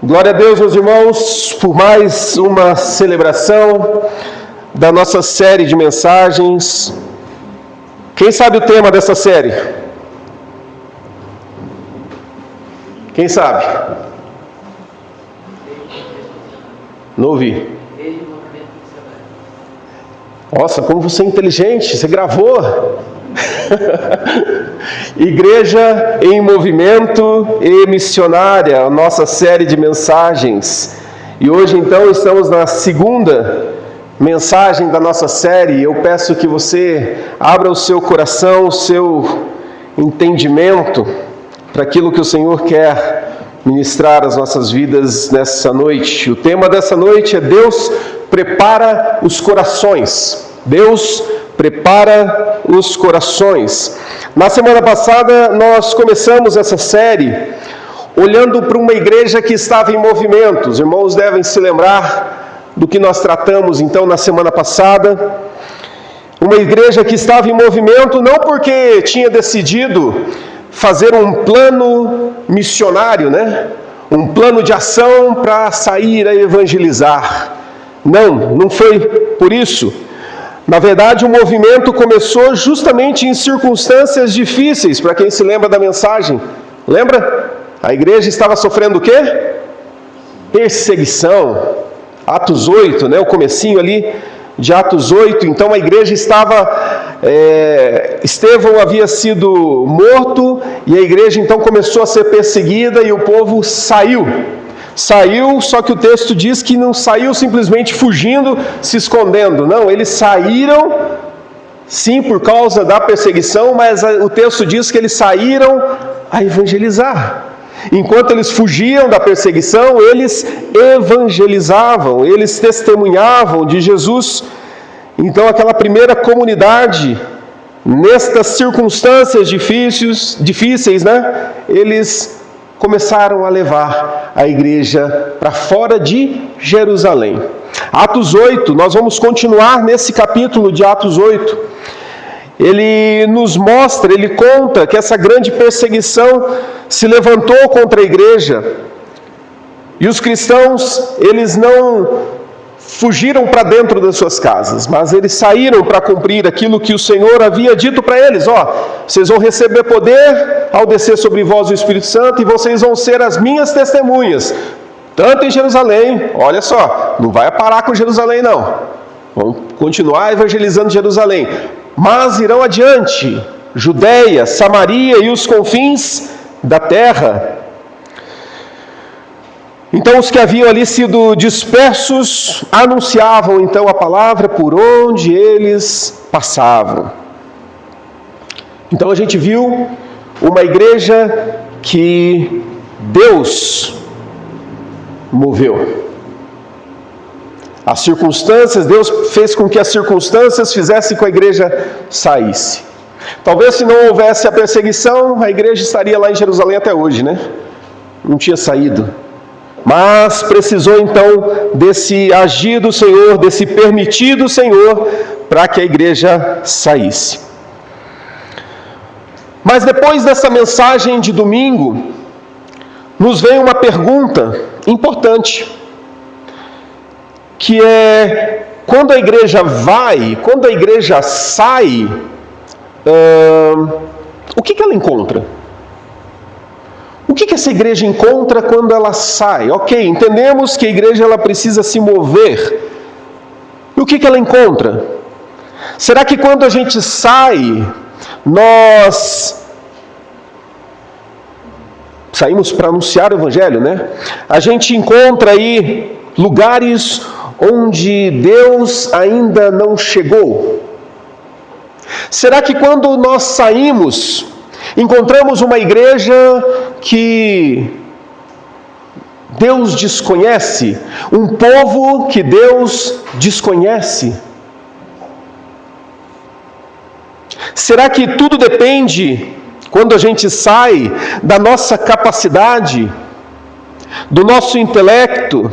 Glória a Deus, meus irmãos, por mais uma celebração da nossa série de mensagens. Quem sabe o tema dessa série? Quem sabe? Não ouvi. Nossa, como você é inteligente, você gravou. Igreja em Movimento e Missionária, a nossa série de mensagens. E hoje então estamos na segunda mensagem da nossa série. Eu peço que você abra o seu coração, o seu entendimento para aquilo que o Senhor quer ministrar às nossas vidas nessa noite. O tema dessa noite é Deus prepara os corações. Deus prepara os corações. Na semana passada nós começamos essa série olhando para uma igreja que estava em movimento. Os irmãos devem se lembrar do que nós tratamos então na semana passada. Uma igreja que estava em movimento não porque tinha decidido fazer um plano missionário, um plano de ação para sair a evangelizar. Não foi por isso. Na verdade, o movimento começou justamente em circunstâncias difíceis, para quem se lembra da mensagem. Lembra? A igreja estava sofrendo o quê? Perseguição. Atos 8, o comecinho ali de Atos 8. Então a igreja Estevão havia sido morto, e a igreja então começou a ser perseguida, e o povo saiu, só que o texto diz que não saiu simplesmente fugindo, se escondendo. Não, eles saíram, sim, por causa da perseguição, mas o texto diz que eles saíram a evangelizar. Enquanto eles fugiam da perseguição, eles evangelizavam, eles testemunhavam de Jesus. Então aquela primeira comunidade, nestas circunstâncias difíceis, eles começaram a levar a igreja para fora de Jerusalém. Atos 8, nós vamos continuar nesse capítulo de Atos 8. Ele nos mostra, ele conta que essa grande perseguição se levantou contra a igreja. E os cristãos, eles não fugiram para dentro das suas casas, mas eles saíram para cumprir aquilo que o Senhor havia dito para eles. Vocês vão receber poder ao descer sobre vós o Espírito Santo, e vocês vão ser as minhas testemunhas, tanto em Jerusalém. Olha só, não vai parar com Jerusalém não, vão continuar evangelizando Jerusalém, mas irão adiante, Judeia, Samaria e os confins da terra. Então os que haviam ali sido dispersos anunciavam então a palavra por onde eles passavam. Então a gente viu uma igreja que Deus moveu. As circunstâncias, Deus fez com que as circunstâncias fizessem com que a igreja saísse. Talvez se não houvesse a perseguição, a igreja estaria lá em Jerusalém até hoje, Não tinha saído. Mas precisou então desse agir do Senhor, desse permitir do Senhor, para que a igreja saísse. Mas depois dessa mensagem de domingo, nos vem uma pergunta importante, que é: quando a igreja quando a igreja sai, o que ela encontra? O que essa igreja encontra quando ela sai? Ok, entendemos que a igreja ela precisa se mover. E o que ela encontra? Será que quando a gente sai, nós saímos para anunciar o Evangelho, A gente encontra aí lugares onde Deus ainda não chegou? Será que quando nós saímos, encontramos uma igreja que Deus desconhece, um povo que Deus desconhece? Será que tudo depende, quando a gente sai, da nossa capacidade, do nosso intelecto,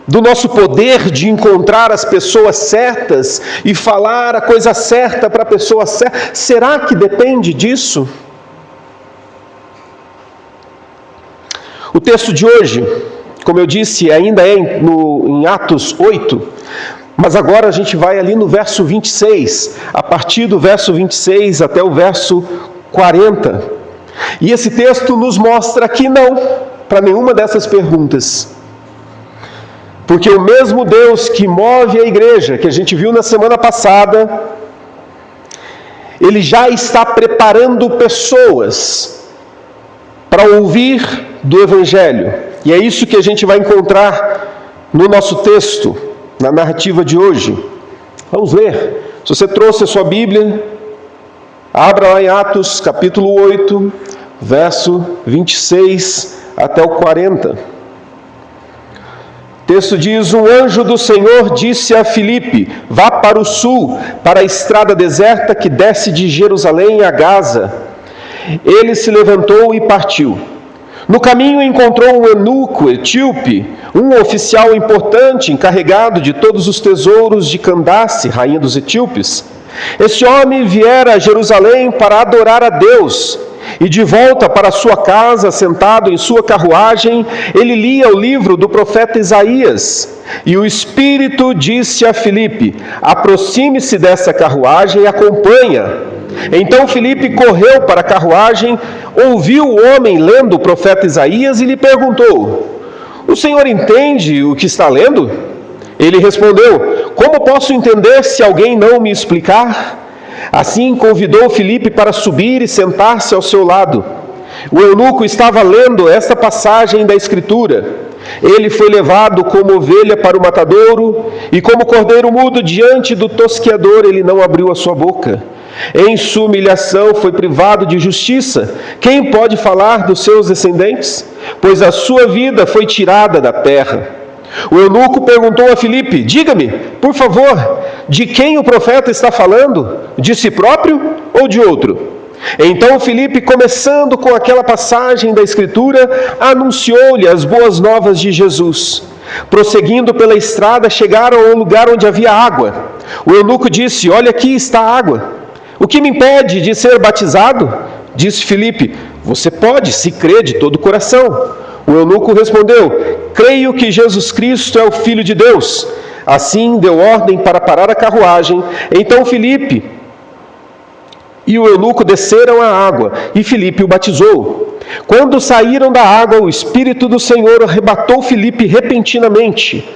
do nosso poder de encontrar as pessoas certas e falar a coisa certa para a pessoa certa? Será que depende disso? O texto de hoje como eu disse, ainda é em Atos 8, mas agora a gente vai ali no verso 26, a partir do verso 26 até o verso 40. E esse texto nos mostra que não, para nenhuma dessas perguntas. Porque o mesmo Deus que move a igreja, que a gente viu na semana passada, Ele já está preparando pessoas para ouvir do Evangelho. E é isso que a gente vai encontrar no nosso texto, na narrativa de hoje. Vamos ler. Se você trouxe a sua Bíblia, abra lá em Atos, capítulo 8, verso 26 até o 40. O texto diz: um anjo do Senhor disse a Filipe: vá para o sul, para a estrada deserta que desce de Jerusalém a Gaza. Ele se levantou e partiu. No caminho encontrou um eunuco etíope, um oficial importante encarregado de todos os tesouros de Candace, rainha dos etíopes. Este homem viera a Jerusalém para adorar a Deus, e de volta para sua casa, sentado em sua carruagem, ele lia o livro do profeta Isaías. E o Espírito disse a Filipe: aproxime-se dessa carruagem e acompanha. Então Filipe correu para a carruagem, ouviu o homem lendo o profeta Isaías e lhe perguntou: o senhor entende o que está lendo? Ele respondeu: como posso entender se alguém não me explicar? Assim convidou Filipe para subir e sentar-se ao seu lado. O eunuco estava lendo esta passagem da Escritura: ele foi levado como ovelha para o matadouro, e como cordeiro mudo diante do tosqueador, ele não abriu a sua boca. Em sua humilhação foi privado de justiça. Quem pode falar dos seus descendentes? Pois a sua vida foi tirada da terra. O eunuco perguntou a Filipe: diga-me, por favor, de quem o profeta está falando? De si próprio ou de outro? Então Filipe, começando com aquela passagem da Escritura, anunciou-lhe as boas novas de Jesus. Prosseguindo pela estrada, chegaram a um lugar onde havia água. O eunuco disse: olha, aqui está a água. O que me impede de ser batizado? Disse Filipe: você pode, se crê de todo o coração. O eunuco respondeu: creio que Jesus Cristo é o Filho de Deus. Assim deu ordem para parar a carruagem. Então Filipe e o eunuco desceram à água, e Filipe o batizou. Quando saíram da água, o Espírito do Senhor arrebatou Filipe repentinamente.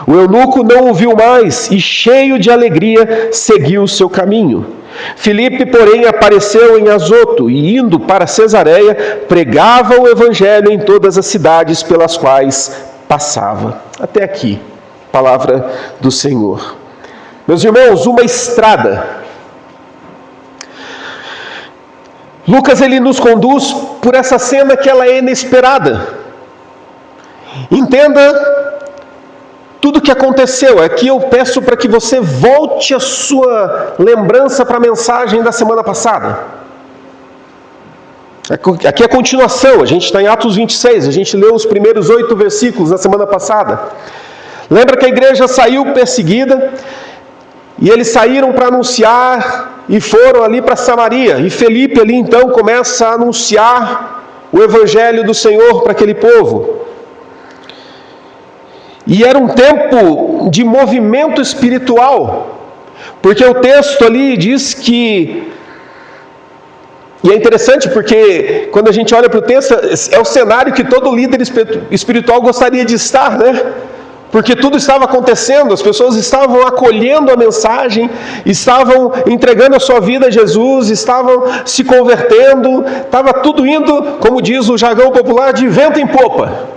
O eunuco não o viu mais, e cheio de alegria, seguiu o seu caminho. Filipe, porém, apareceu em Azoto, e indo para Cesareia, pregava o Evangelho em todas as cidades pelas quais passava. Até aqui, palavra do Senhor. Meus irmãos, uma estrada. Lucas, ele nos conduz por essa cena que ela é inesperada. Entenda tudo o que aconteceu. Aqui eu peço para que você volte a sua lembrança para a mensagem da semana passada. Aqui é a continuação, a gente está em Atos 26, a gente leu os primeiros 8 versículos na semana passada. Lembra que a igreja saiu perseguida, e eles saíram para anunciar, e foram ali para Samaria, e Filipe ali então começa a anunciar o Evangelho do Senhor para aquele povo. E era um tempo de movimento espiritual, porque o texto ali diz que, e é interessante porque quando a gente olha para o texto, é o cenário que todo líder espiritual gostaria de estar, né? Porque tudo estava acontecendo, as pessoas estavam acolhendo a mensagem, estavam entregando a sua vida a Jesus, estavam se convertendo, estava tudo indo, como diz o jargão popular, de vento em popa.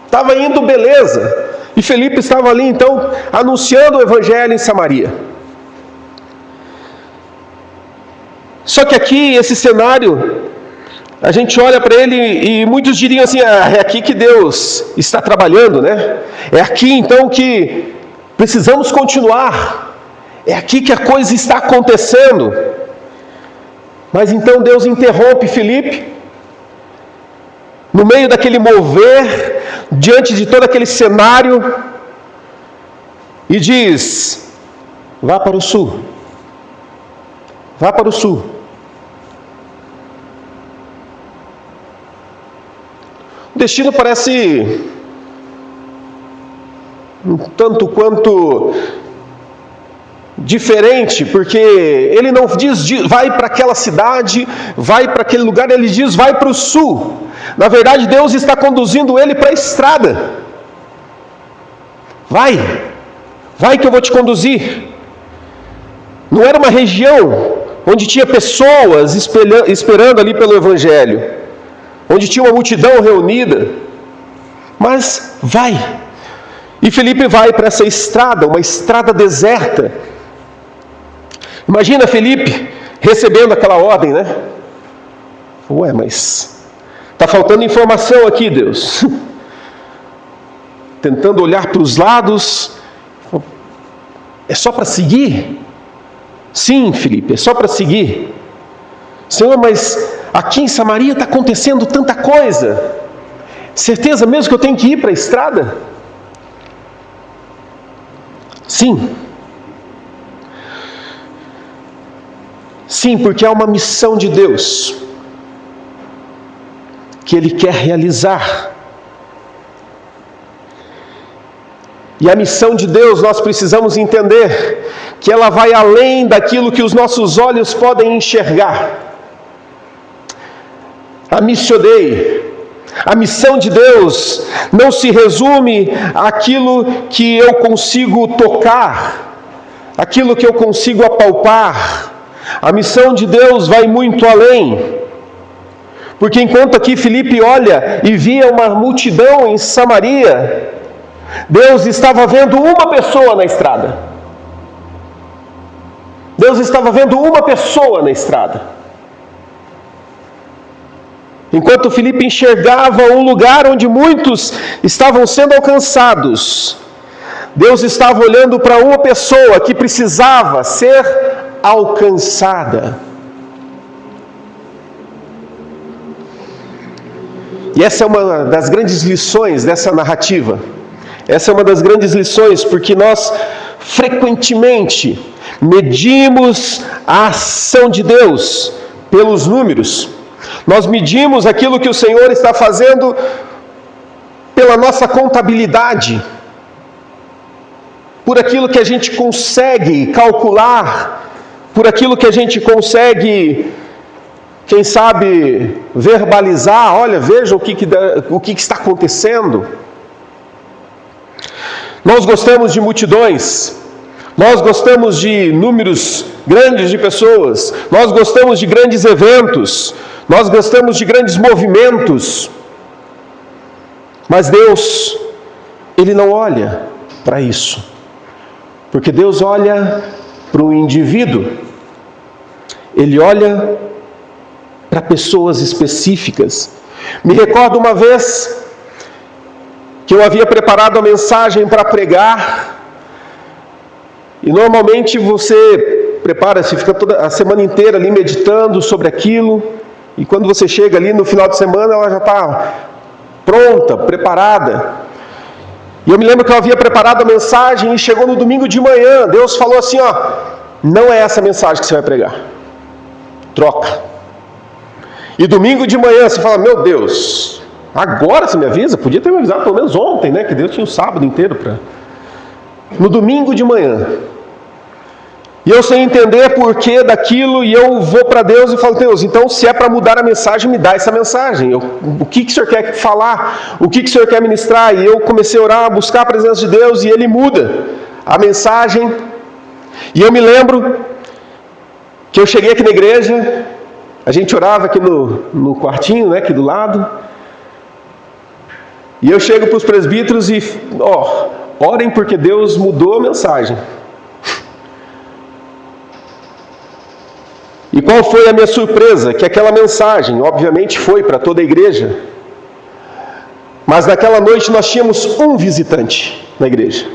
Estava indo beleza. E Filipe estava ali então anunciando o Evangelho em Samaria. Só que aqui, esse cenário, a gente olha para ele e muitos diriam assim: é aqui que Deus está trabalhando, né? É aqui então que precisamos continuar. É aqui que a coisa está acontecendo. Mas então Deus interrompe Filipe, no meio daquele mover, diante de todo aquele cenário, e diz: vá para o sul. Vá para o sul. O destino parece um tanto quanto diferente, porque ele não diz vai para aquela cidade, vai para aquele lugar, ele diz vai para o sul. Na verdade, Deus está conduzindo ele para a estrada. Vai que eu vou te conduzir. Não era uma região onde tinha pessoas esperando ali pelo Evangelho, onde tinha uma multidão reunida, mas vai. E Felipe vai para essa estrada, uma estrada deserta. Imagina Felipe recebendo aquela ordem, né? Ué, mas está faltando informação aqui, Deus. Tentando olhar para os lados. É só para seguir? Sim, Felipe, é só para seguir. Senhor, mas aqui em Samaria está acontecendo tanta coisa. Certeza mesmo que eu tenho que ir para a estrada? Sim. Sim, porque há uma missão de Deus que Ele quer realizar. E a missão de Deus, nós precisamos entender que ela vai além daquilo que os nossos olhos podem enxergar. A Missio Dei, a missão de Deus, não se resume àquilo que eu consigo tocar, aquilo que eu consigo apalpar. A missão de Deus vai muito além. Porque enquanto aqui Filipe olha e via uma multidão em Samaria, Deus estava vendo uma pessoa na estrada. Deus estava vendo uma pessoa na estrada. Enquanto Filipe enxergava um lugar onde muitos estavam sendo alcançados, Deus estava olhando para uma pessoa que precisava ser alcançada. E essa é uma das grandes lições dessa narrativa. Essa é uma das grandes lições, porque nós frequentemente medimos a ação de Deus pelos números. Nós medimos aquilo que o Senhor está fazendo pela nossa contabilidade, por aquilo que a gente consegue calcular, por aquilo que a gente consegue, quem sabe, verbalizar. Olha, veja o que está acontecendo. Nós gostamos de multidões, nós gostamos de números grandes de pessoas, nós gostamos de grandes eventos, nós gostamos de grandes movimentos. Mas Deus, Ele não olha para isso, porque Deus olha para o indivíduo, Ele olha para pessoas específicas. Me recordo uma vez que eu havia preparado a mensagem para pregar, e normalmente você prepara-se, fica toda a semana inteira ali meditando sobre aquilo, e quando você chega ali no final de semana, ela já está pronta, preparada. E eu me lembro que eu havia preparado a mensagem, e chegou no domingo de manhã, Deus falou assim, não é essa mensagem que você vai pregar, troca. E domingo de manhã você fala, meu Deus, agora você me avisa? Podia ter me avisado pelo menos ontem, né? Que Deus tinha um sábado inteiro para... No domingo de manhã. E eu sem entender porquê daquilo, e eu vou para Deus e falo, Deus, então se é para mudar a mensagem, me dá essa mensagem. O que o Senhor quer falar? O que o Senhor quer ministrar? E eu comecei a orar, a buscar a presença de Deus, e Ele muda a mensagem. E eu me lembro que eu cheguei aqui na igreja, a gente orava aqui no quartinho, né, aqui do lado. E eu chego para os presbíteros e, orem porque Deus mudou a mensagem. E qual foi a minha surpresa? Que aquela mensagem, obviamente, foi para toda a igreja. Mas naquela noite nós tínhamos um visitante na igreja.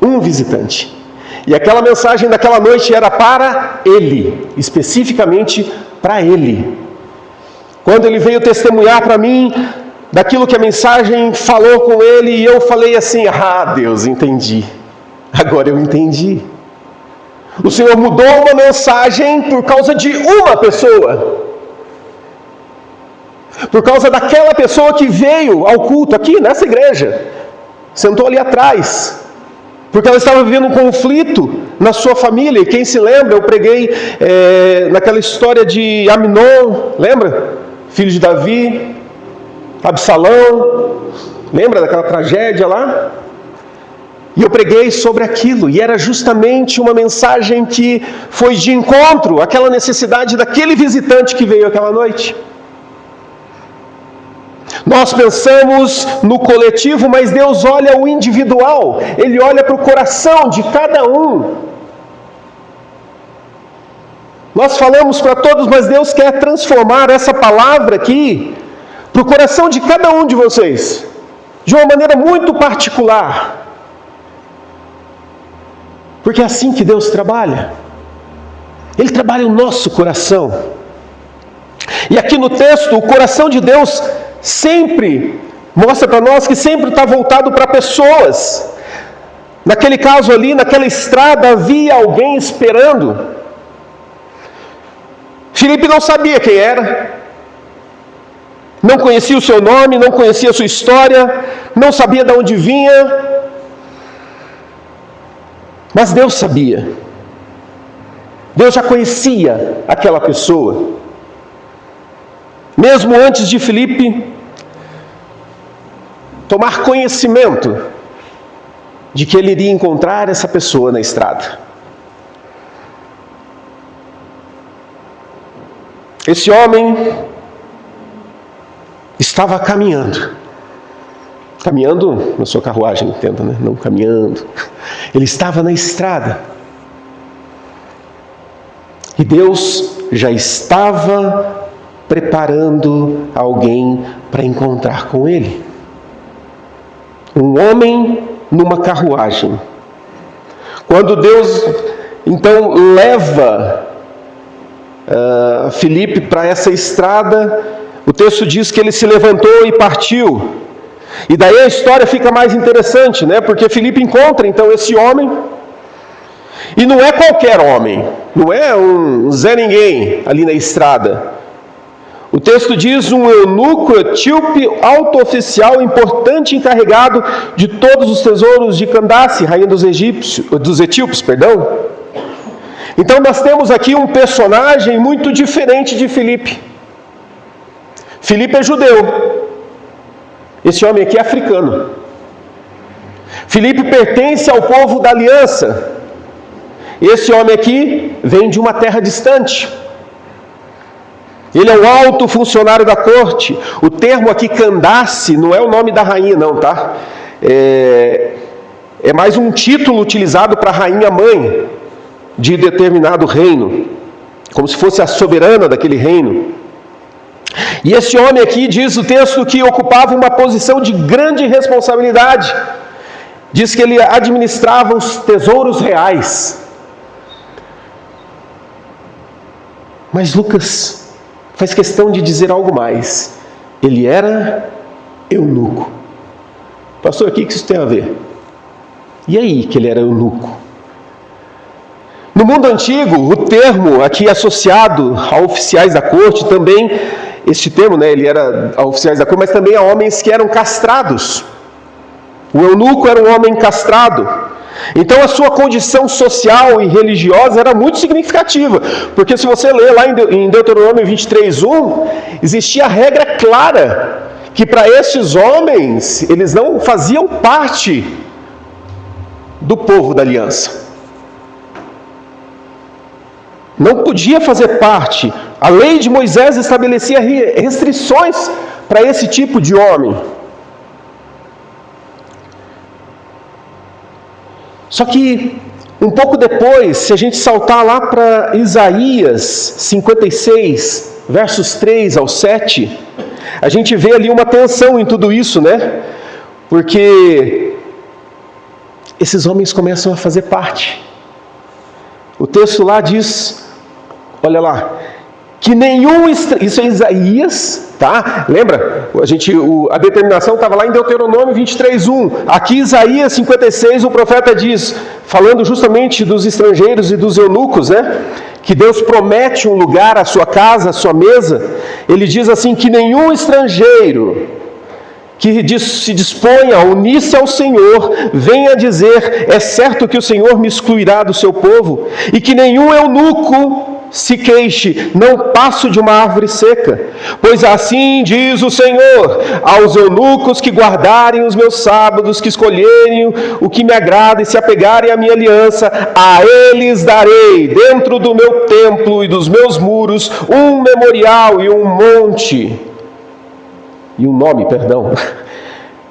Um visitante. E aquela mensagem daquela noite era para ele, especificamente para ele. Quando ele veio testemunhar para mim daquilo que a mensagem falou com ele, e eu falei assim, Deus, entendi. Agora eu entendi. O Senhor mudou uma mensagem por causa de uma pessoa. Por causa daquela pessoa que veio ao culto aqui nessa igreja. Sentou ali atrás. porque ela estava vivendo um conflito na sua família. E quem se lembra, eu preguei naquela história de Amnon, lembra? Filho de Davi, Absalão, lembra daquela tragédia lá? E eu preguei sobre aquilo, e era justamente uma mensagem que foi de encontro àquela necessidade daquele visitante que veio aquela noite. Nós pensamos no coletivo, mas Deus olha o individual, Ele olha para o coração de cada um. Nós falamos para todos, mas Deus quer transformar essa palavra aqui para o coração de cada um de vocês, de uma maneira muito particular. Porque é assim que Deus trabalha. Ele trabalha o nosso coração. E aqui no texto, o coração de Deus sempre mostra para nós que sempre está voltado para pessoas. Naquele caso ali, naquela estrada, havia alguém esperando. Filipe não sabia quem era, não conhecia o seu nome, não conhecia a sua história, não sabia de onde vinha, mas Deus sabia. Deus já conhecia aquela pessoa. Mesmo antes de Filipe tomar conhecimento de que ele iria encontrar essa pessoa na estrada. Esse homem estava caminhando na sua carruagem, entenda, né? Não caminhando. Ele estava na estrada. E Deus já estava preparando alguém para encontrar com ele. Um homem numa carruagem. Quando Deus então leva Filipe para essa estrada, o texto diz que ele se levantou e partiu. E daí a história fica mais interessante, né? Porque Filipe encontra então esse homem, e não é qualquer homem, não é um Zé Ninguém ali na estrada. O texto diz um eunuco etíope, alto oficial, importante encarregado de todos os tesouros de Candace, rainha dos etíopes. Então nós temos aqui um personagem muito diferente de Filipe. Filipe é judeu. Esse homem aqui é africano. Filipe pertence ao povo da aliança. Esse homem aqui vem de uma terra distante. Ele é um alto funcionário da corte. O termo aqui Candace não é o nome da rainha não, tá? É mais um título utilizado para a rainha mãe de determinado reino, como se fosse a soberana daquele reino. E esse homem aqui, diz o texto, que ocupava uma posição de grande responsabilidade. Diz que ele administrava os tesouros reais. Mas Lucas faz questão de dizer algo mais. Ele era eunuco. Pastor, o que isso tem a ver? E aí que ele era eunuco? No mundo antigo, o termo aqui associado a oficiais da corte também, este termo, né, ele era a oficiais da corte, mas também a homens que eram castrados. O eunuco era um homem castrado. Então a sua condição social e religiosa era muito significativa, porque se você ler lá em Deuteronômio 23:1, existia a regra clara, que para estes homens, eles não faziam parte do povo da aliança. Não podia fazer parte. A lei de Moisés estabelecia restrições para esse tipo de homem. Só que, um pouco depois, se a gente saltar lá para Isaías 56, versos 3 ao 7, a gente vê ali uma tensão em tudo isso, né? Porque esses homens começam a fazer parte. O texto lá diz, olha lá, que nenhum estrangeiro, isso é Isaías, tá? Lembra? A determinação estava lá em Deuteronômio 23:1. Aqui Isaías 56, o profeta diz, falando justamente dos estrangeiros e dos eunucos, né? Que Deus promete um lugar à sua casa, à sua mesa. Ele diz assim, que nenhum estrangeiro que se dispõe a unir-se ao Senhor, venha dizer: é certo que o Senhor me excluirá do seu povo, e que nenhum eunuco se queixe, não passo de uma árvore seca. Pois assim diz o Senhor: aos eunucos que guardarem os meus sábados, que escolherem o que me agrada e se apegarem à minha aliança, a eles darei, dentro do meu templo e dos meus muros, um memorial e um monte, e um nome,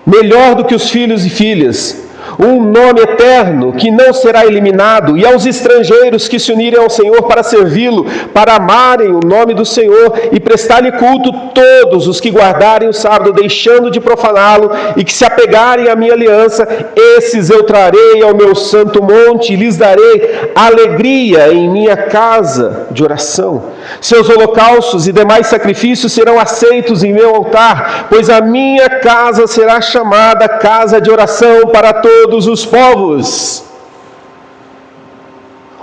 melhor do que os filhos e filhas, um nome eterno que não será eliminado, e aos estrangeiros que se unirem ao Senhor para servi-lo, para amarem o nome do Senhor e prestar-lhe culto, todos os que guardarem o sábado, deixando de profaná-lo, e que se apegarem à minha aliança, esses eu trarei ao meu santo monte, e lhes darei alegria em minha casa de oração. Seus holocaustos e demais sacrifícios serão aceitos em meu altar, pois a minha casa será chamada casa de oração para todos os povos.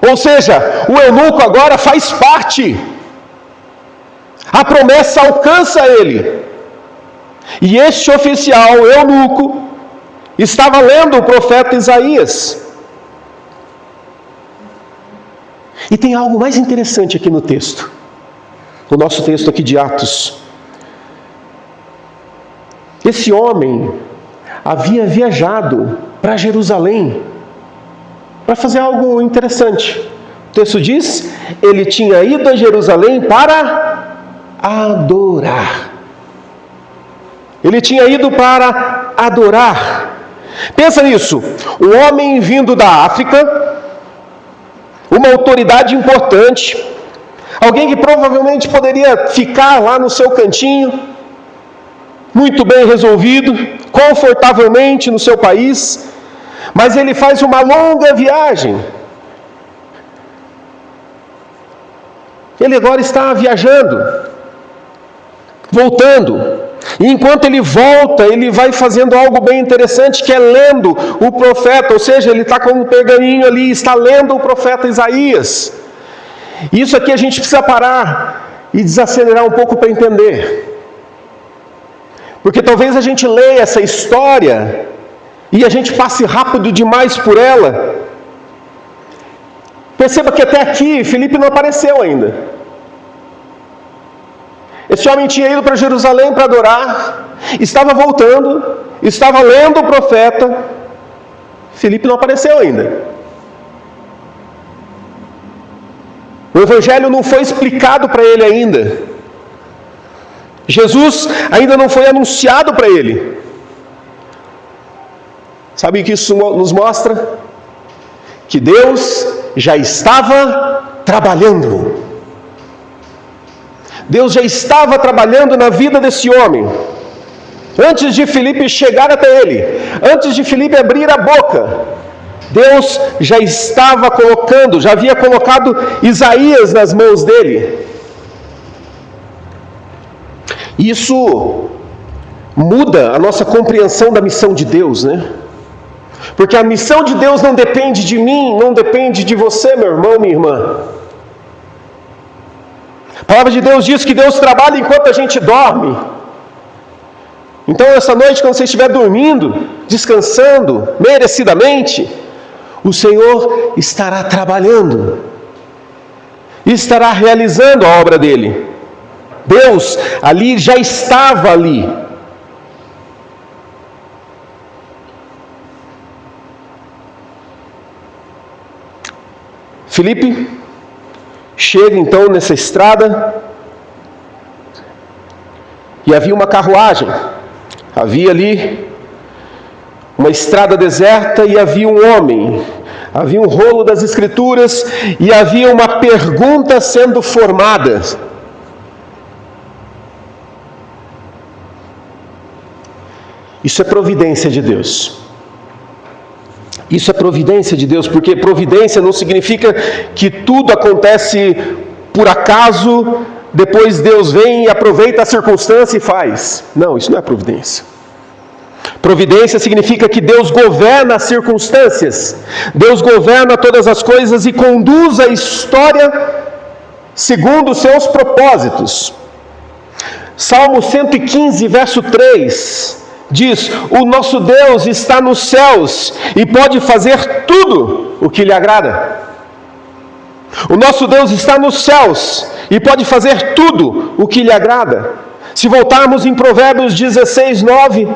Ou seja, o eunuco agora faz parte. A promessa alcança ele. E este oficial, eunuco, estava lendo o profeta Isaías. E tem algo mais interessante aqui no texto. No nosso texto aqui de Atos. Esse homem havia viajado para Jerusalém para fazer algo interessante. O texto diz: ele tinha ido a Jerusalém para adorar. Ele tinha ido para adorar. Pensa nisso. Um homem vindo da África, uma autoridade importante, alguém que provavelmente poderia ficar lá no seu cantinho, muito bem resolvido, confortavelmente no seu país, mas ele faz uma longa viagem. Ele agora está viajando, voltando, e enquanto ele volta, ele vai fazendo algo bem interessante, que é lendo o profeta, ou seja, ele está com um pergaminho ali, está lendo o profeta Isaías. Isso aqui a gente precisa parar e desacelerar um pouco para entender. Porque talvez a gente leia essa história e a gente passe rápido demais por ela. Perceba que até aqui Filipe não apareceu ainda. Esse homem tinha ido para Jerusalém para adorar, estava voltando, estava lendo o profeta. Filipe não apareceu ainda. O evangelho não foi explicado para ele ainda. Jesus ainda não foi anunciado para ele. Sabe o que isso nos mostra? Que Deus já estava trabalhando. Deus já estava trabalhando na vida desse homem. Antes de Filipe chegar até ele, antes de Filipe abrir a boca, Deus já estava colocando, já havia colocado Isaías nas mãos dele. Isso muda a nossa compreensão da missão de Deus, né? Porque a missão de Deus não depende de mim, não depende de você, meu irmão, minha irmã. A palavra de Deus diz que Deus trabalha enquanto a gente dorme. Então, essa noite, quando você estiver dormindo, descansando, merecidamente, o Senhor estará trabalhando, estará realizando a obra dele. Deus ali já estava ali. Filipe chega então nessa estrada e havia uma carruagem. Havia ali uma estrada deserta e havia um homem. Havia um rolo das Escrituras e havia uma pergunta sendo formada. Isso é providência de Deus. Isso é providência de Deus, porque providência não significa que tudo acontece por acaso, depois Deus vem e aproveita a circunstância e faz. Não, isso não é providência. Providência significa que Deus governa as circunstâncias, Deus governa todas as coisas e conduz a história segundo os seus propósitos. Salmo 115, verso 3, Diz: o nosso Deus está nos céus e pode fazer tudo o que lhe agrada. O nosso Deus está nos céus e pode fazer tudo o que lhe agrada. Se voltarmos em Provérbios 16, 9,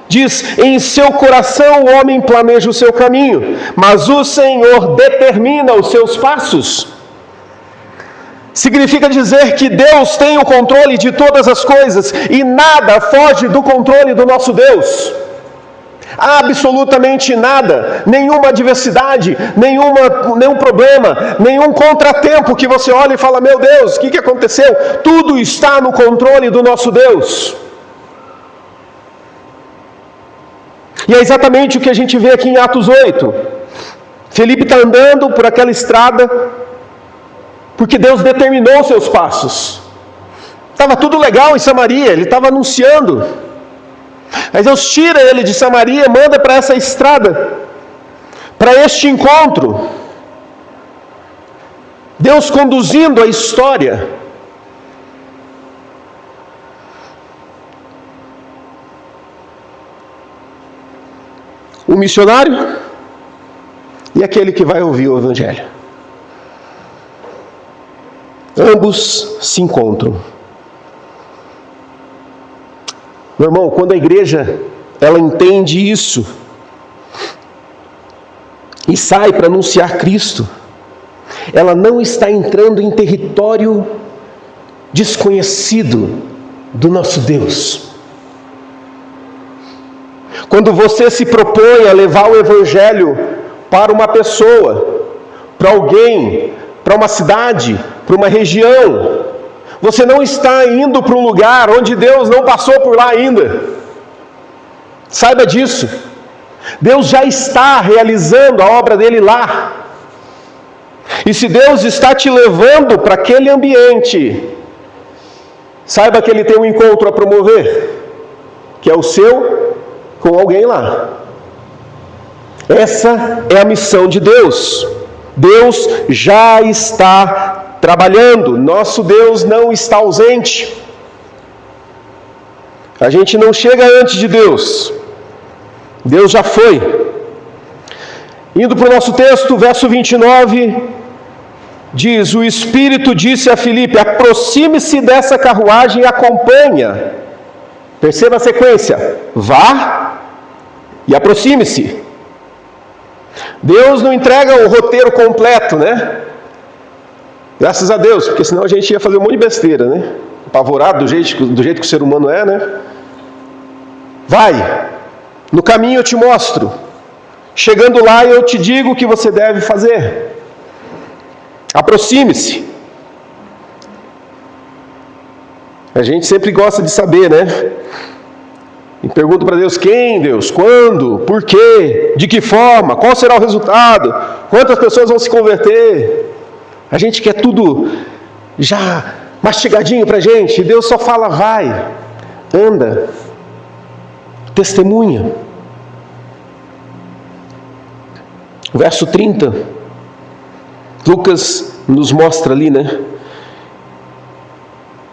diz: em seu coração o homem planeja o seu caminho, mas o Senhor determina os seus passos. Significa dizer que Deus tem o controle de todas as coisas e nada foge do controle do nosso Deus. Absolutamente nada, nenhuma adversidade, nenhum problema, nenhum contratempo que você olha e fala: meu Deus, o que aconteceu? Tudo está no controle do nosso Deus. E é exatamente o que a gente vê aqui em Atos 8. Felipe está andando por aquela estrada, porque Deus determinou os seus passos. Estava tudo legal em Samaria, ele estava anunciando. Mas Deus tira ele de Samaria e manda para essa estrada, para este encontro. Deus conduzindo a história. O missionário e aquele que vai ouvir o Evangelho. Ambos se encontram. Meu irmão, quando a igreja ela entende isso e sai para anunciar Cristo, ela não está entrando em território desconhecido do nosso Deus. Quando você se propõe a levar o Evangelho para uma pessoa, para alguém, para uma cidade, para uma região, você não está indo para um lugar onde Deus não passou por lá ainda. Saiba disso. Deus já está realizando a obra dele lá. E se Deus está te levando para aquele ambiente, saiba que ele tem um encontro a promover, que é o seu com alguém lá. Essa é a missão de Deus. Deus já está trabalhando. Nosso Deus não está ausente. A gente não chega antes de Deus. Deus já foi. Indo para o nosso texto, verso 29, diz: o Espírito disse a Filipe: aproxime-se dessa carruagem e acompanha. Perceba a sequência: vá e aproxime-se. Deus não entrega o roteiro completo, né? Graças a Deus, porque senão a gente ia fazer um monte de besteira, né? Apavorado do jeito que o ser humano é, né? Vai, no caminho eu te mostro. Chegando lá eu te digo o que você deve fazer. Aproxime-se. A gente sempre gosta de saber, né? E pergunta para Deus: quem, Deus? Quando? Por quê? De que forma? Qual será o resultado? Quantas pessoas vão se converter? A gente quer tudo já mastigadinho para a gente. E Deus só fala: vai, anda, testemunha. Verso 30, Lucas nos mostra ali, né?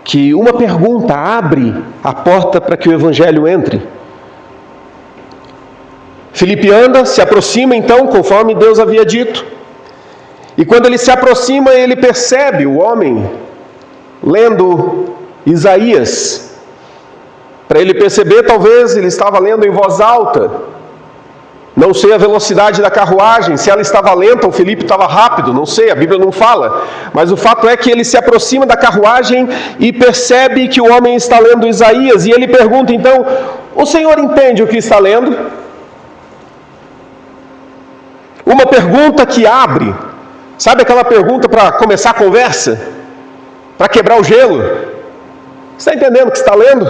Que uma pergunta abre a porta para que o Evangelho entre. Filipe anda, se aproxima então, conforme Deus havia dito. E quando ele se aproxima, ele percebe o homem lendo Isaías. Para ele perceber, talvez ele estava lendo em voz alta. Não sei a velocidade da carruagem, se ela estava lenta ou Filipe estava rápido, não sei, a Bíblia não fala. Mas o fato é que ele se aproxima da carruagem e percebe que o homem está lendo Isaías. E ele pergunta então: o senhor entende o que está lendo? Uma pergunta que abre. Sabe aquela pergunta para começar a conversa? Para quebrar o gelo? Você está entendendo o que está lendo?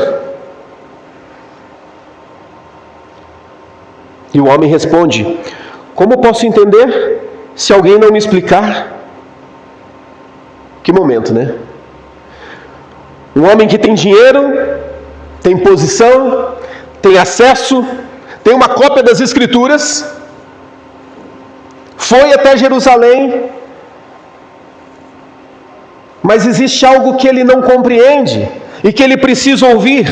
E o homem responde: como posso entender se alguém não me explicar? Que momento, né? Um homem que tem dinheiro, tem posição, tem acesso, tem uma cópia das Escrituras, foi até Jerusalém, mas existe algo que ele não compreende e que ele precisa ouvir.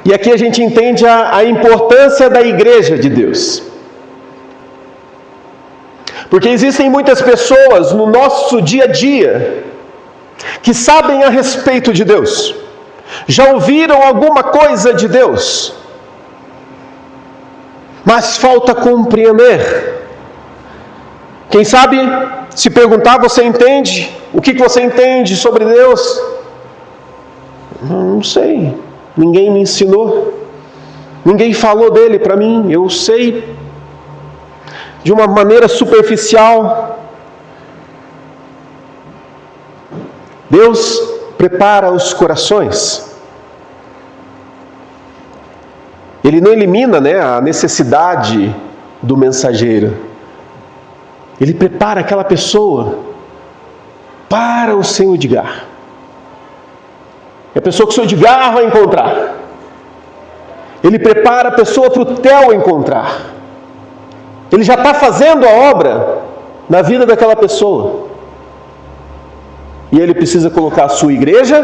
E aqui a gente entende a importância da igreja de Deus. Porque existem muitas pessoas no nosso dia a dia que sabem a respeito de Deus, já ouviram alguma coisa de Deus, mas falta compreender. Quem sabe, se perguntar, você entende? O que você entende sobre Deus? Não sei, ninguém me ensinou, ninguém falou dele para mim, eu sei de uma maneira superficial. Deus prepara os corações. Ele não elimina, a necessidade do mensageiro. Ele prepara aquela pessoa para o seu Edgar. É a pessoa que o seu Edgar vai encontrar. Ele prepara a pessoa para o Theo encontrar. Ele já está fazendo a obra na vida daquela pessoa. E ele precisa colocar a sua igreja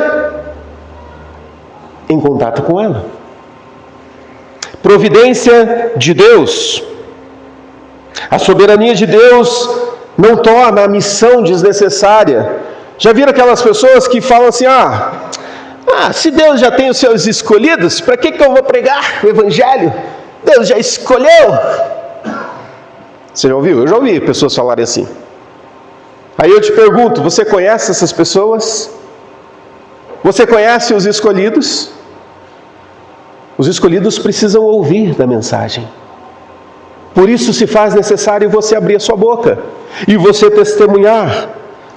em contato com ela. Providência de Deus. A soberania de Deus não torna a missão desnecessária. Já viram aquelas pessoas que falam assim, se Deus já tem os seus escolhidos, para que eu vou pregar o Evangelho? Deus já escolheu. Você já ouviu? Eu já ouvi pessoas falarem assim. Aí eu te pergunto, você conhece essas pessoas? Você conhece os escolhidos? Os escolhidos precisam ouvir da mensagem. Por isso se faz necessário você abrir a sua boca e você testemunhar.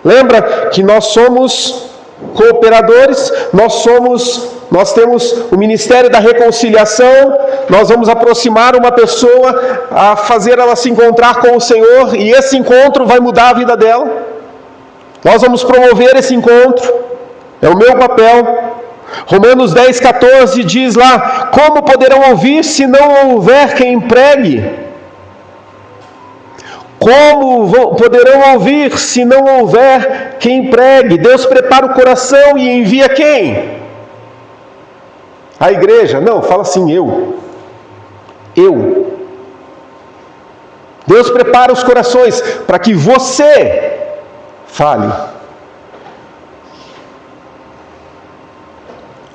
Lembra que nós somos cooperadores, nós temos o ministério da reconciliação, nós vamos aproximar uma pessoa, a fazer ela se encontrar com o Senhor, e esse encontro vai mudar a vida dela. Nós vamos promover esse encontro, é o meu papel. Romanos 10,14 diz lá, como poderão ouvir se não houver quem pregue? Como poderão ouvir se não houver quem pregue? Deus prepara o coração e envia quem? A igreja. Não, fala assim, eu. Deus prepara os corações para que você fale.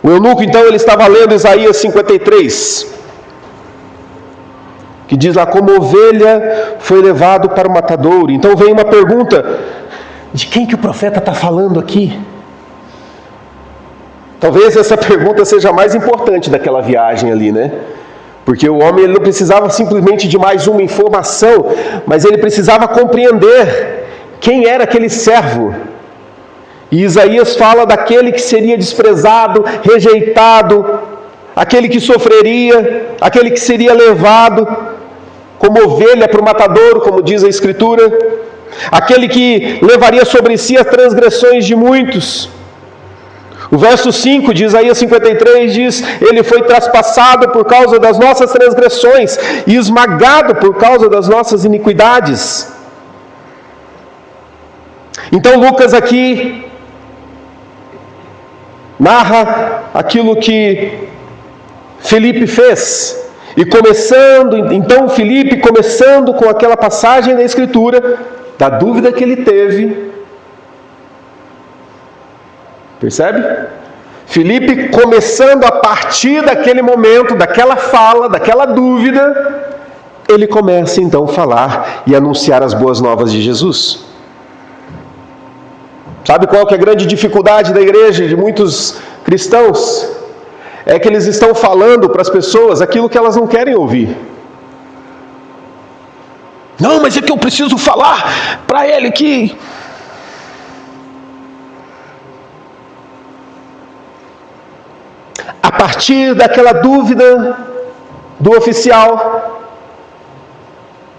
O eunuco, então, ele estava lendo Isaías 53, que diz lá, como ovelha foi levado para o matadouro. Então vem uma pergunta, de quem que o profeta está falando aqui? Talvez essa pergunta seja a mais importante daquela viagem ali, Porque o homem ele não precisava simplesmente de mais uma informação, mas ele precisava compreender quem era aquele servo. E Isaías fala daquele que seria desprezado, rejeitado, aquele que sofreria, aquele que seria levado como ovelha para o matadouro, como diz a Escritura, aquele que levaria sobre si as transgressões de muitos. O verso 5 de Isaías 53 diz, ele foi traspassado por causa das nossas transgressões e esmagado por causa das nossas iniquidades. Então Lucas aqui narra aquilo que Filipe fez. E então Filipe, começando com aquela passagem da Escritura, da dúvida que ele teve, percebe? Filipe, começando a partir daquele momento, daquela fala, daquela dúvida, ele começa então a falar e anunciar as boas novas de Jesus. Sabe qual que é a grande dificuldade da igreja, de muitos cristãos? É que eles estão falando para as pessoas aquilo que elas não querem ouvir. Não, mas é que eu preciso falar para ele que... A partir daquela dúvida do oficial,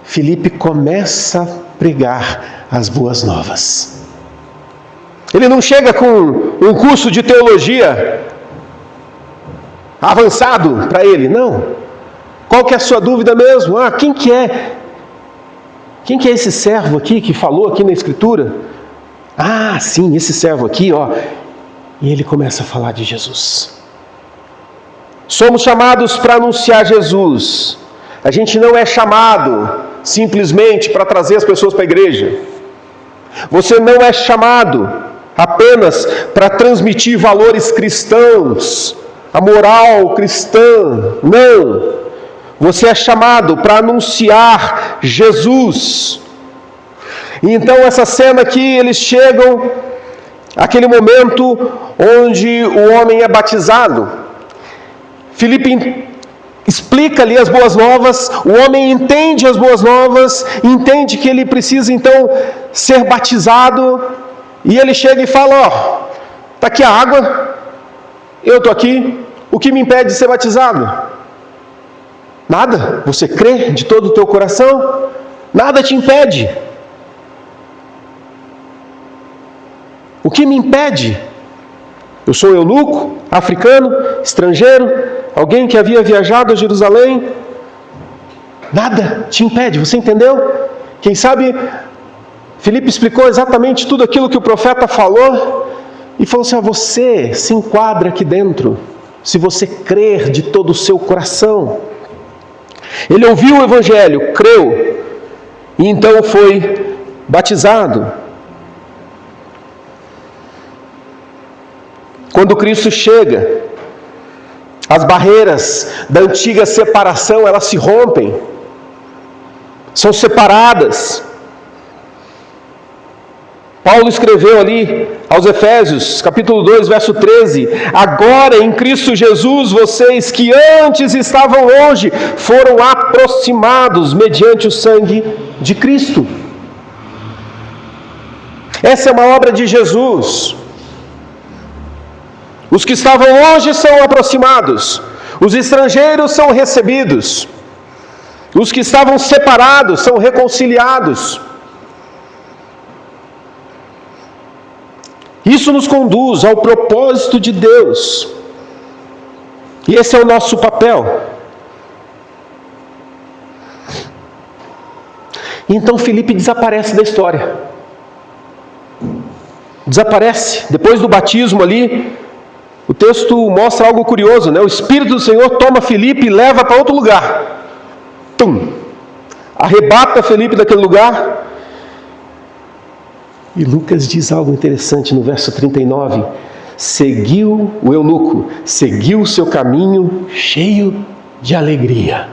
Filipe começa a pregar as boas novas. Ele não chega com um curso de teologia avançado para ele, não. Qual que é a sua dúvida mesmo? Quem que é esse servo aqui que falou aqui na Escritura? Sim, esse servo aqui, E ele começa a falar de Jesus. Somos chamados para anunciar Jesus. A gente não é chamado simplesmente para trazer as pessoas para a igreja. Você não é chamado apenas para transmitir valores cristãos, a moral cristã. Não. Você é chamado para anunciar Jesus. E então essa cena aqui, eles chegam àquele momento onde o homem é batizado. Filipe explica ali as boas novas, o homem entende as boas novas, entende que ele precisa então ser batizado, e ele chega e fala, está aqui a água, eu estou aqui, o que me impede de ser batizado? Nada, você crê de todo o teu coração, nada te impede. O que me impede? Eu sou eunuco, africano, estrangeiro, alguém que havia viajado a Jerusalém. Nada te impede, você entendeu? Quem sabe, Filipe explicou exatamente tudo aquilo que o profeta falou e falou assim, você se enquadra aqui dentro, se você crer de todo o seu coração. Ele ouviu o evangelho, creu, e então foi batizado. Quando Cristo chega, as barreiras da antiga separação, elas se rompem, são separadas. Paulo escreveu ali aos Efésios, capítulo 2, verso 13, agora em Cristo Jesus, vocês que antes estavam longe, foram aproximados mediante o sangue de Cristo. Essa é uma obra de Jesus. Os que estavam longe são aproximados, os estrangeiros são recebidos, os que estavam separados são reconciliados. Isso nos conduz ao propósito de Deus, e esse é o nosso papel. Então Filipe desaparece da história, desaparece, depois do batismo ali. O texto mostra algo curioso, né? O Espírito do Senhor toma Filipe e leva para outro lugar. Arrebata Filipe daquele lugar. E Lucas diz algo interessante no verso 39. Seguiu o eunuco, seguiu o seu caminho cheio de alegria.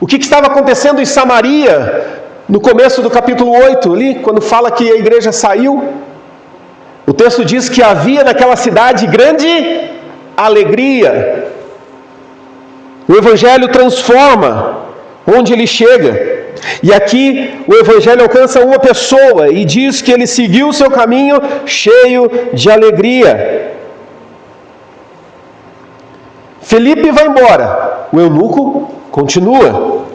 O que estava acontecendo em Samaria, no começo do capítulo 8, ali, quando fala que a igreja saiu? O texto diz que havia naquela cidade grande alegria. O Evangelho transforma onde ele chega. E aqui o Evangelho alcança uma pessoa e diz que ele seguiu o seu caminho cheio de alegria. Filipe vai embora, o eunuco continua.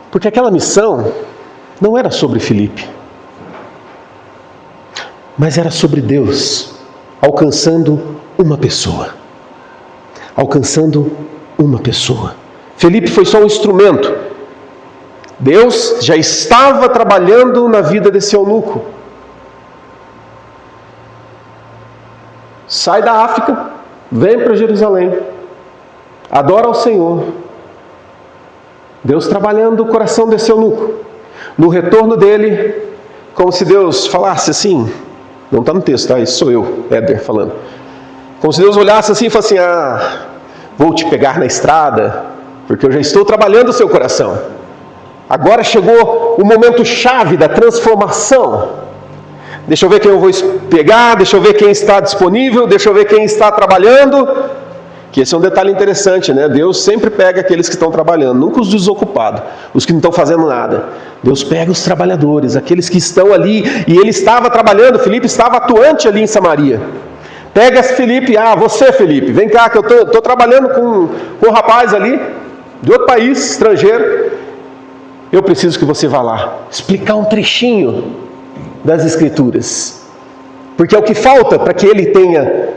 Porque aquela missão não era sobre Filipe, mas era sobre Deus, alcançando uma pessoa. Alcançando uma pessoa. Filipe foi só um instrumento. Deus já estava trabalhando na vida desse eunuco. Sai da África, vem para Jerusalém, adora ao Senhor. Deus trabalhando o coração desse eunuco. No retorno dele, como se Deus falasse assim, não está no texto, tá? Isso sou eu, Éder, falando. Como se Deus olhasse assim e falasse assim, vou te pegar na estrada, porque eu já estou trabalhando o seu coração. Agora chegou o momento chave da transformação. Deixa eu ver quem eu vou pegar, deixa eu ver quem está disponível, deixa eu ver quem está trabalhando. Que esse é um detalhe interessante, né? Deus sempre pega aqueles que estão trabalhando, nunca os desocupados, os que não estão fazendo nada. Deus pega os trabalhadores, aqueles que estão ali, e ele estava trabalhando, Filipe estava atuante ali em Samaria. Pega Filipe, você Filipe, vem cá que eu estou trabalhando com um rapaz ali, de outro país, estrangeiro. Eu preciso que você vá lá, explicar um trechinho das Escrituras, porque é o que falta para que ele tenha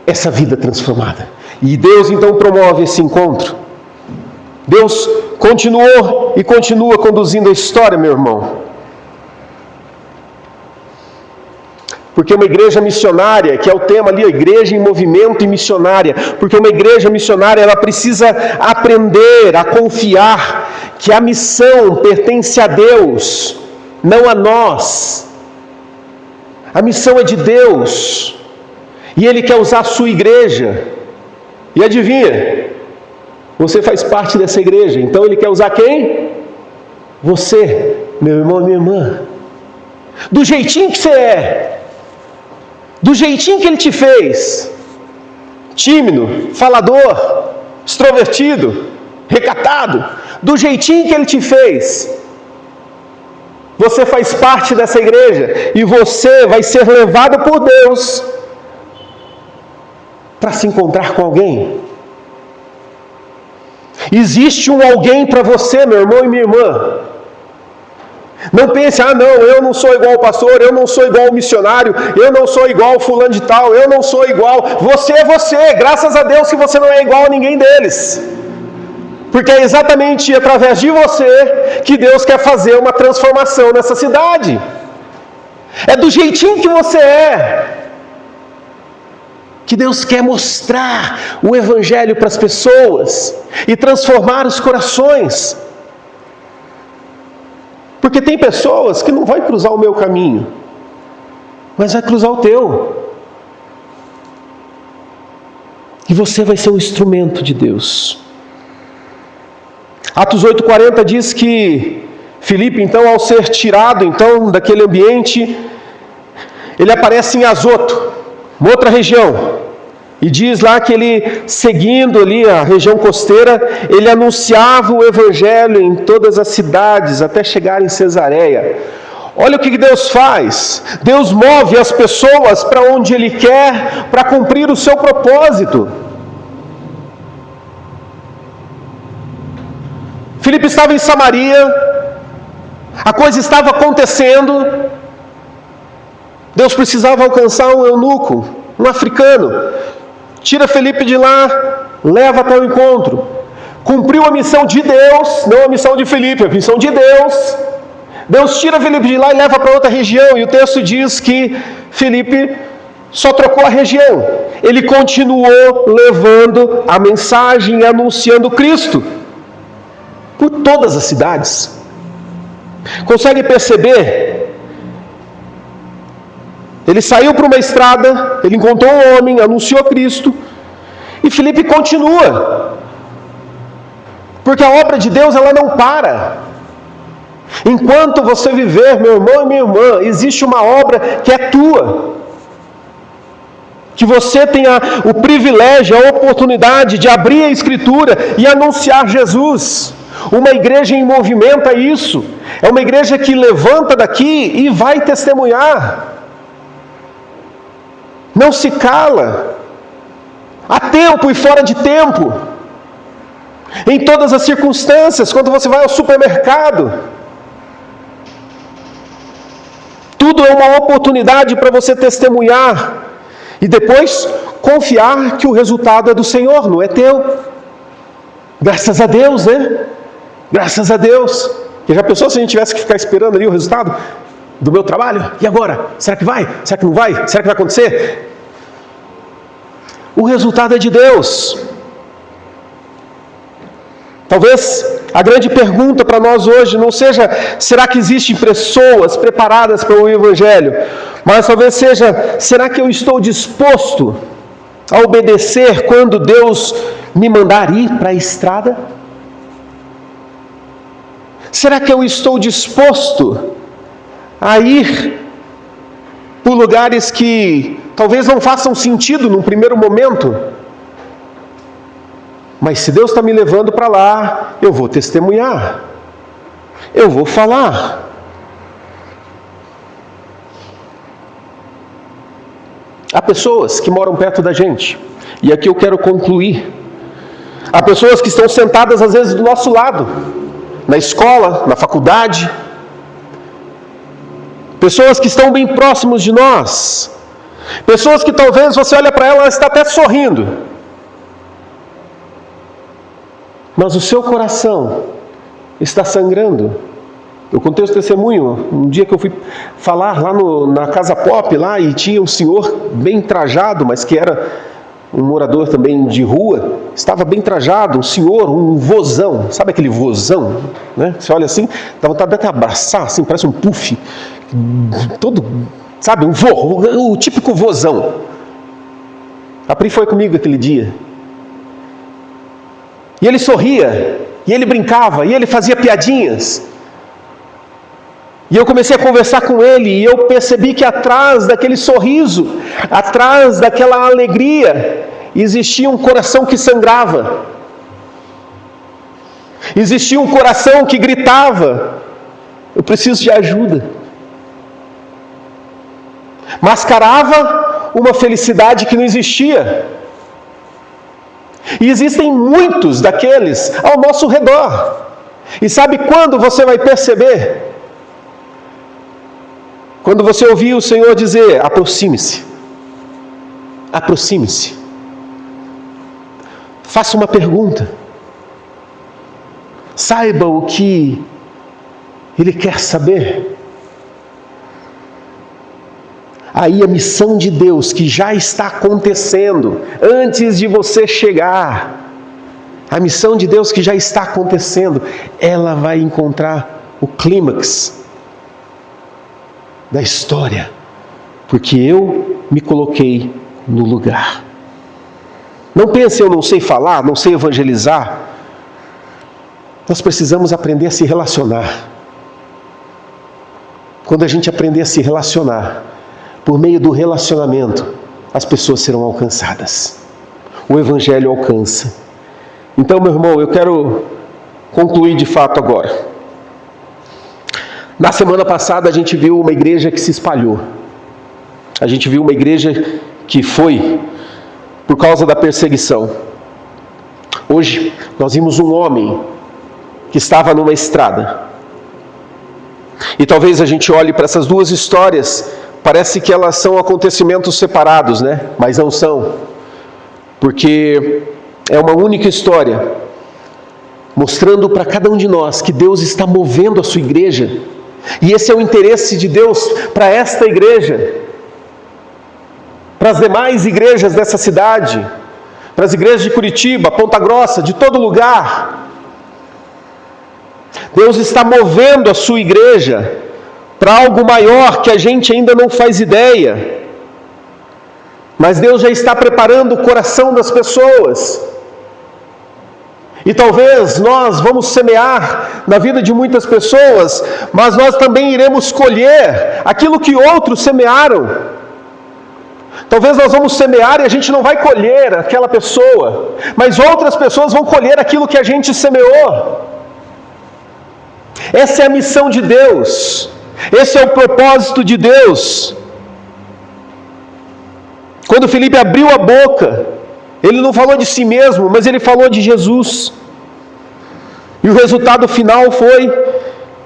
essa vida transformada. E Deus então promove esse encontro. Deus continuou e continua conduzindo a história, meu irmão. Porque uma igreja missionária, que é o tema ali, a igreja em movimento e missionária, porque uma igreja missionária, ela precisa aprender a confiar que a missão pertence a Deus, não a nós. A missão é de Deus, e Ele quer usar a sua igreja. E adivinha? Você faz parte dessa igreja, então Ele quer usar quem? Você, meu irmão e minha irmã. Do jeitinho que você é. Do jeitinho que Ele te fez, tímido, falador, extrovertido, recatado, do jeitinho que Ele te fez, você faz parte dessa igreja e você vai ser levado por Deus para se encontrar com alguém. Existe um alguém para você, meu irmão e minha irmã. Não pense, não, eu não sou igual ao pastor, eu não sou igual ao missionário, eu não sou igual ao fulano de tal, eu não sou igual. Você é você, graças a Deus que você não é igual a ninguém deles. Porque é exatamente através de você que Deus quer fazer uma transformação nessa cidade. É do jeitinho que você é que Deus quer mostrar o Evangelho para as pessoas e transformar os corações. Porque tem pessoas que não vão cruzar o meu caminho, mas vai cruzar o teu. E você vai ser um instrumento de Deus. Atos 8,40 diz que Filipe, então, ao ser tirado então, daquele ambiente, ele aparece em Azoto, uma outra região. E diz lá que ele, seguindo ali a região costeira, ele anunciava o Evangelho em todas as cidades, até chegar em Cesareia. Olha o que Deus faz. Deus move as pessoas para onde Ele quer, para cumprir o seu propósito. Filipe estava em Samaria, a coisa estava acontecendo, Deus precisava alcançar um eunuco, um africano. Tira Filipe de lá, leva até o encontro. Cumpriu a missão de Deus, não a missão de Filipe, a missão de Deus. Deus tira Filipe de lá e leva para outra região. E o texto diz que Filipe só trocou a região. Ele continuou levando a mensagem e anunciando Cristo por todas as cidades. Consegue perceber? Ele saiu para uma estrada, ele encontrou um homem, anunciou Cristo, e Filipe continua. Porque a obra de Deus, ela não para. Enquanto você viver, meu irmão e minha irmã, existe uma obra que é tua. Que você tenha o privilégio, a oportunidade de abrir a Escritura e anunciar Jesus. Uma igreja em movimento é isso. É uma igreja que levanta daqui e vai testemunhar. Não se cala, a tempo e fora de tempo, em todas as circunstâncias, quando você vai ao supermercado, tudo é uma oportunidade para você testemunhar, e depois confiar que o resultado é do Senhor, não é teu. Graças a Deus, né? Graças a Deus. E já pensou se a gente tivesse que ficar esperando ali o resultado do meu trabalho? E agora? Será que vai? Será que não vai? Será que vai acontecer? O resultado é de Deus. Talvez a grande pergunta para nós hoje não seja, será que existem pessoas preparadas para o Evangelho? Mas talvez seja, será que eu estou disposto a obedecer quando Deus me mandar ir para a estrada? Será que eu estou disposto a ir por lugares que talvez não façam sentido num primeiro momento? Mas se Deus está me levando para lá, eu vou testemunhar. Eu vou falar. Há pessoas que moram perto da gente. E aqui eu quero concluir. Há pessoas que estão sentadas às vezes do nosso lado. Na escola, na faculdade. Pessoas que estão bem próximos de nós. Pessoas que talvez você olha para ela está até sorrindo. Mas o seu coração está sangrando Eu contei esse testemunho, um dia que eu fui falar lá na Casa Pop, lá, e tinha um senhor bem trajado, mas que era um morador também de rua, estava bem trajado, um senhor, um vozão, sabe aquele vozão, né? Você olha assim, dá vontade de abraçar, assim, parece um puff, todo, sabe, o típico vozão. A Pri foi comigo aquele dia. E ele sorria, e ele brincava, e ele fazia piadinhas. E eu comecei a conversar com ele, e eu percebi que atrás daquele sorriso, atrás daquela alegria, existia um coração que sangrava. Existia um coração que gritava: eu preciso de ajuda. Mascarava uma felicidade que não existia. E existem muitos daqueles ao nosso redor. E sabe quando você vai perceber? Quando você ouvir o Senhor dizer: aproxime-se. Aproxime-se. Faça uma pergunta. Saiba o que Ele quer saber. Aí a missão de Deus que já está acontecendo antes de você chegar, a missão de Deus que já está acontecendo, ela vai encontrar o clímax da história, porque eu me coloquei no lugar. Não pense: eu não sei falar, não sei evangelizar. Nós precisamos aprender a se relacionar. Quando a gente aprender a se relacionar, por meio do relacionamento, as pessoas serão alcançadas. O Evangelho alcança. Então, meu irmão, eu quero concluir de fato agora. Na semana passada a gente viu uma igreja que se espalhou. A gente viu uma igreja que foi por causa da perseguição. Hoje nós vimos um homem que estava numa estrada. E talvez a gente olhe para essas duas histórias, parece que elas são acontecimentos separados, né? Mas não são. Porque é uma única história, mostrando para cada um de nós que Deus está movendo a sua igreja. E esse é o interesse de Deus para esta igreja, para as demais igrejas dessa cidade, para as igrejas de Curitiba, Ponta Grossa, de todo lugar. Deus está movendo a sua igreja para algo maior que a gente ainda não faz ideia. Mas Deus já está preparando o coração das pessoas. E talvez nós vamos semear na vida de muitas pessoas, mas nós também iremos colher aquilo que outros semearam. Talvez nós vamos semear e a gente não vai colher aquela pessoa, mas outras pessoas vão colher aquilo que a gente semeou. Essa é a missão de Deus. Esse é o propósito de Deus. Quando Felipe abriu a boca, ele não falou de si mesmo, mas ele falou de Jesus. E o resultado final foi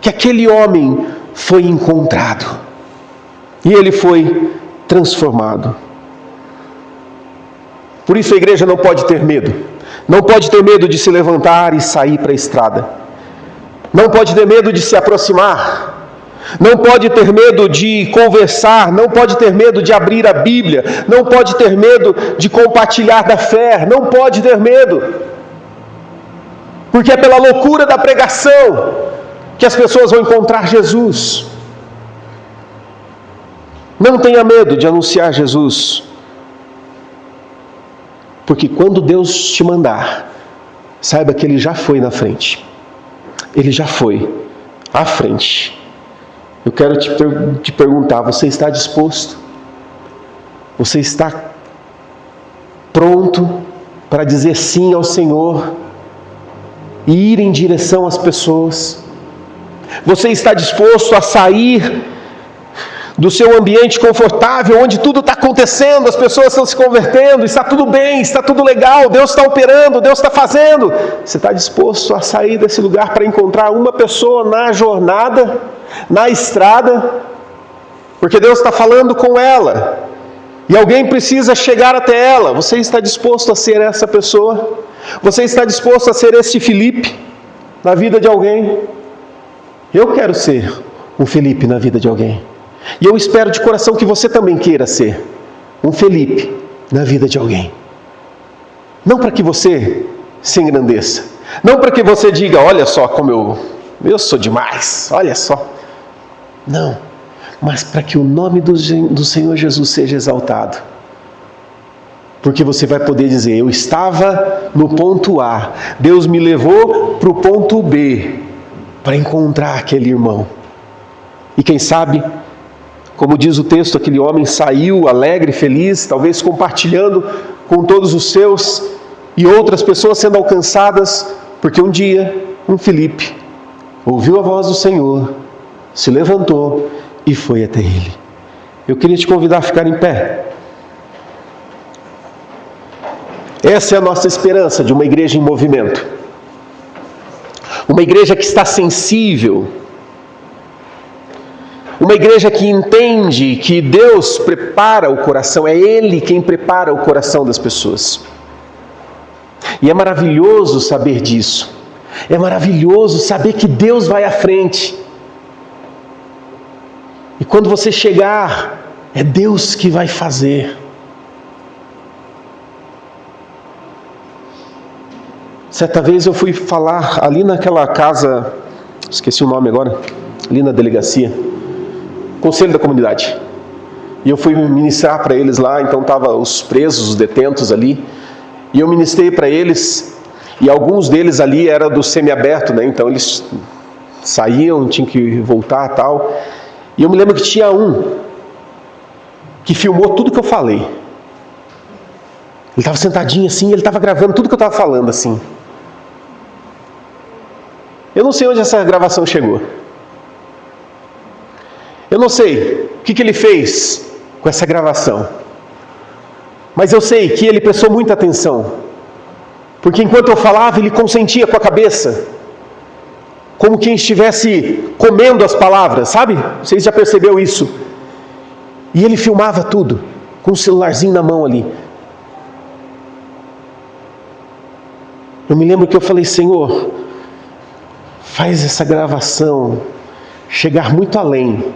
que aquele homem foi encontrado. E ele foi transformado. Por isso a igreja não pode ter medo. Não pode ter medo de se levantar e sair para a estrada. Não pode ter medo de se aproximar. Não pode ter medo de conversar, não pode ter medo de abrir a Bíblia, não pode ter medo de compartilhar da fé, não pode ter medo. Porque é pela loucura da pregação que as pessoas vão encontrar Jesus. Não tenha medo de anunciar Jesus. Porque quando Deus te mandar, saiba que Ele já foi na frente. Ele já foi à frente. Eu quero te perguntar: você está disposto? Você está pronto para dizer sim ao Senhor e ir em direção às pessoas? Você está disposto a sair do seu ambiente confortável, onde tudo está acontecendo, as pessoas estão se convertendo, está tudo bem, está tudo legal, Deus está operando, Deus está fazendo? Você está disposto a sair desse lugar para encontrar uma pessoa na jornada, na estrada, porque Deus está falando com ela, e alguém precisa chegar até ela? Você está disposto a ser essa pessoa? Você está disposto a ser esse Felipe na vida de alguém? Eu quero ser um Felipe na vida de alguém. E eu espero de coração que você também queira ser um Felipe na vida de alguém. Não para que você se engrandeça. Não para que você diga, olha só como eu sou demais, olha só. Não, mas para que o nome do Senhor Jesus seja exaltado. Porque você vai poder dizer, eu estava no ponto A, Deus me levou para o ponto B, para encontrar aquele irmão. E quem sabe, como diz o texto, aquele homem saiu alegre, feliz, talvez compartilhando com todos os seus, e outras pessoas sendo alcançadas, porque um dia, um Felipe ouviu a voz do Senhor, se levantou e foi até ele. Eu queria te convidar a ficar em pé. Essa é a nossa esperança de uma igreja em movimento. Uma igreja que está sensível. Uma igreja que entende que Deus prepara o coração, é Ele quem prepara o coração das pessoas. E é maravilhoso saber disso. É maravilhoso saber que Deus vai à frente. E quando você chegar, é Deus que vai fazer. Certa vez eu fui falar ali naquela casa, esqueci o nome agora, ali na delegacia, Conselho da Comunidade. E eu fui ministrar para eles lá, então estavam os presos, os detentos ali, e eu ministrei para eles, e alguns deles ali eram do semiaberto, né? Então eles saíam, tinham que voltar e tal. E eu me lembro que tinha um que filmou tudo que eu falei. Ele estava sentadinho assim, ele estava gravando tudo que eu estava falando assim. Eu não sei onde essa gravação chegou. Eu não sei o que ele fez com essa gravação. Mas eu sei que ele prestou muita atenção. Porque enquanto eu falava, ele consentia com a cabeça. Como quem estivesse comendo as palavras, sabe? Vocês já perceberam isso? E ele filmava tudo, com um celularzinho na mão ali. Eu me lembro que eu falei, Senhor, faz essa gravação chegar muito além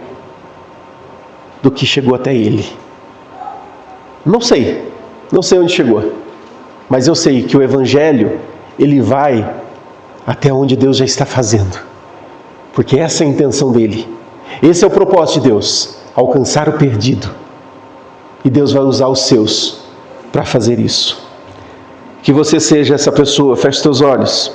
do que chegou até ele. Não sei onde chegou, mas eu sei que o Evangelho, ele vai até onde Deus já está fazendo, porque essa é a intenção dele, esse é o propósito de Deus, alcançar o perdido, e Deus vai usar os seus para fazer isso. Que você seja essa pessoa. Feche teus olhos.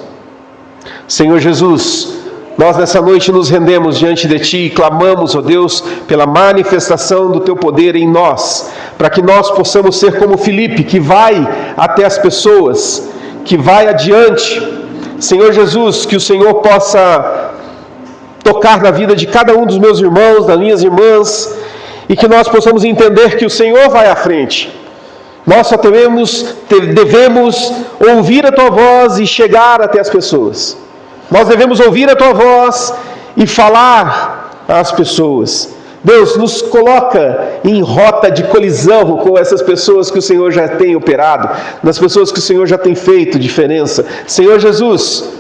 Senhor Jesus, nós nessa noite nos rendemos diante de Ti e clamamos, ó Deus, pela manifestação do Teu poder em nós, para que nós possamos ser como Filipe, que vai até as pessoas, que vai adiante. Senhor Jesus, que o Senhor possa tocar na vida de cada um dos meus irmãos, das minhas irmãs, e que nós possamos entender que o Senhor vai à frente. Nós só devemos ouvir a Tua voz e chegar até as pessoas. Nós devemos ouvir a Tua voz e falar às pessoas. Deus, nos coloca em rota de colisão com essas pessoas que o Senhor já tem operado, das pessoas que o Senhor já tem feito diferença. Senhor Jesus,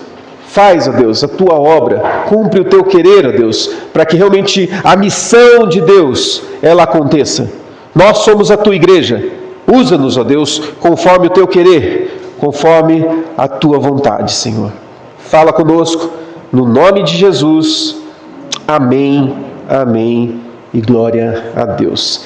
faz, ó Deus, a Tua obra, cumpre o Teu querer, ó Deus, para que realmente a missão de Deus, ela aconteça. Nós somos a Tua igreja. Usa-nos, ó Deus, conforme o Teu querer, conforme a Tua vontade, Senhor. Fala conosco, no nome de Jesus. Amém, amém e glória a Deus.